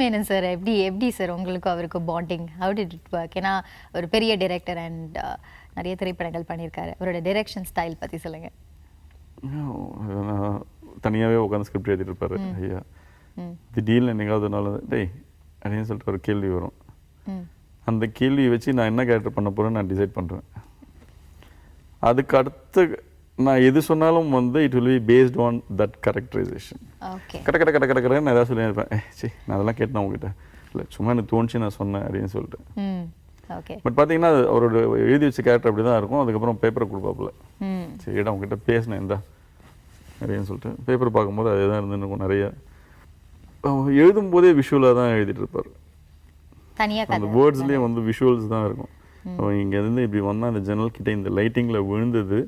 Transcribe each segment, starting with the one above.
Menon sir எப்படி sir உங்களுக்கு அவருக்கு bonding? How did it work? ஏன்னா ஒரு பெரிய டைரக்டர் அண்ட் நிறைய திரைப்படங்கள் பண்ணியிருக்காரு. அவரோட டைரக்ஷன் ஸ்டைல் பற்றி சொல்லுங்க. தனியாகவே உட்காந்து ஸ்கிரிப்ட் எழுதிட்டு இருப்பாரு ஐயா. திடீர்னு என்னைக்காவது நாள் டேய் அப்படின்னு சொல்லிட்டு ஒரு கேள்வி வரும். அந்த கேள்வியை வச்சு நான் என்ன கேரக்டர் பண்ண போகிறேன்னு நான் டிசைட் பண்ணுறேன். அதுக்கு அடுத்து நான் எது சொன்னாலும் வந்து it will be based on that characterisation. கடை நான் ஏதாவது சொல்லியிருப்பேன். சரி நான் அதெல்லாம் கேட்டேன் உங்ககிட்ட இல்லை சும்மா எனக்கு தோணுச்சு நான் சொன்னேன் அப்படின்னு சொல்லிட்டு. பட் பார்த்தீங்கன்னா அவரோட எழுதி வச்ச கேரக்டர் அப்படி தான் இருக்கும். அதுக்கப்புறம் பேப்பரை கொடுப்பாப்புல, சரிடா உங்ககிட்ட பேசினேன் இந்தா அப்படின்னு சொல்லிட்டு பேப்பர் பார்க்கும்போது அதே தான் இருந்துருக்கும். நிறைய எழுதும் போதே விஷுவலாக தான் எழுதிட்டு இருப்பார். அந்த வேர்ட்ஸ்லேயே வந்து விஷுவல்ஸ் தான் இருக்கும். இங்கேருந்து இப்படி வந்தால் அந்த ஜன்னல் கிட்டே இந்த லைட்டிங்கில் விழுந்தது,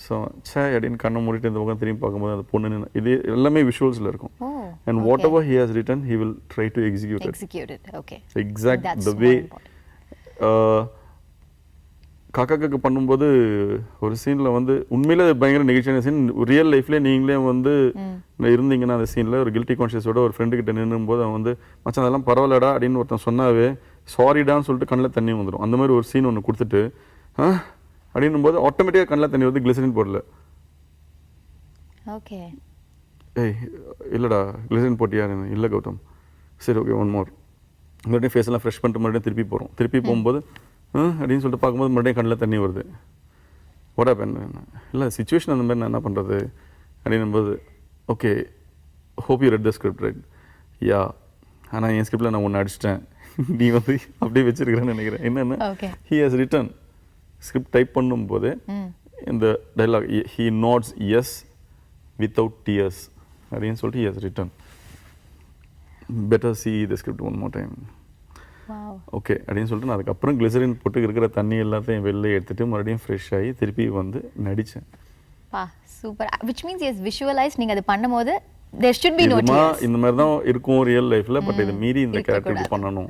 ஸோ சே அப்படின்னு கண்ணை மூடிட்டு இந்த பக்கம் திரும்பி பார்க்கும்போது அந்த பொண்ணு இது எல்லாமே விஷுவல்ஸில் இருக்கும். And whatever he has written he will try to execute exact the way. காக்காக்கு பண்ணும்போது ஒரு சீனில் வந்து உண்மையிலே பயங்கர நெகிழ்ச்சியான சீன். ரியல் லைஃப்லேயே நீங்களே வந்து இருந்தீங்கன்னா அந்த சீனில் ஒரு கில்ட்டி கான்ஷியஸோட ஒரு ஃப்ரெண்டுக்கிட்ட நின்றும்போது அவன் வந்து மச்சான் அதெல்லாம் பரவாயில்லடா அப்படின்னு ஒருத்தன் சொன்னாவே சாரிடான்னு சொல்லிட்டு கண்ணில் தண்ணி வந்துடும். அந்த மாதிரி ஒரு சீன் ஒன்று கொடுத்துட்டு அப்படின்னும் போது ஆட்டோமேட்டிக்காக கண்ணில் தண்ணி வந்து கிளிசரின் போடல. ஓகே ஏய் இல்லைடா கிளிசரின் போட்டியா? இல்லை கௌதம். சரி ஓகே ஒன் மோர். மறுபடியும் ஃபேஸ் எல்லாம் ஃப்ரெஷ் பண்ணிட்டு மறுபடியும் திருப்பி போகிறோம். திருப்பி போகும்போது அப்படின்னு சொல்லிட்டு பார்க்கும்போது மறுபடியும் கண்ணில் தண்ணி வருது. ஓடா பெண் இல்லை சுச்சுவேஷன் அந்த மாதிரி நான் என்ன பண்ணுறது அப்படின்னும்போது okay hope you read the script right. Yeah ஆனால் என் ஸ்கிரிப்டில் நான் ஒன்று அடிச்சிட்டேன், நீ வந்து அப்படியே வச்சிருக்கிறேன்னு நினைக்கிறேன். என்னென்னா he has written script type பண்ணும்போது இந்த dialogue he notes as without tears அப்படின்னு சொல்லிட்டு he has written better see the script one more time. Okay அப்படின்னு சொல்லிட்டு நான் அதுக்கப்புறம் கிளிசரின் போட்டு இருக்கிற தண்ணி எல்லாத்தையும் வெளில எடுத்துட்டு மறுபடியும் ஃப்ரெஷ் ஆகி திருப்பி வந்து நடித்தேன். Super. which means yes visualize நீங்க அது பண்ணும்போது there should be no tears. இந்த மாதிரி தான் இருக்கும் ரியல் லைஃப்ல. பட் இதை மீறி இந்த கேரக்டர் பண்ணணும்.